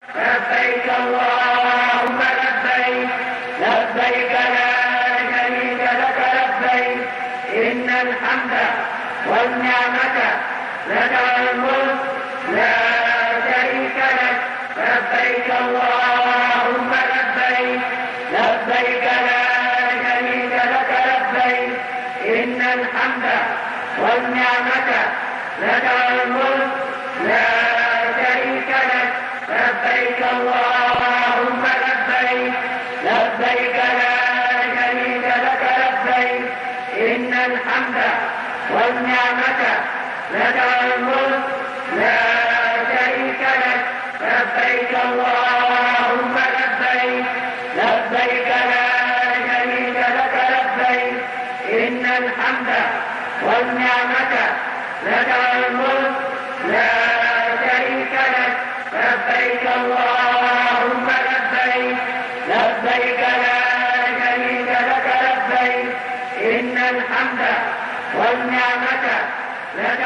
لبيك اللهم لبيك لبيك لا شريك لك لبيك إن الحمد والنعمة لك الملك لا شريك لك لبيك اللهم لبيك لبيك لا شريك لك لبيك إن الحمد والنعمة لك الملك لا شريك لك لبيك اللهم لبيك لبيك لا شريك لك لبيك إن الحمد والنعمة لك الملك لا شريك لك لبيك اللهم لبيك لبيك لا شريك لك لبيك إن الحمد والنعمة لك الملك لا شريك لك لبيك اللهم لبيك لبيك لا شريك لك لبيك إن الحمد والنعمة لك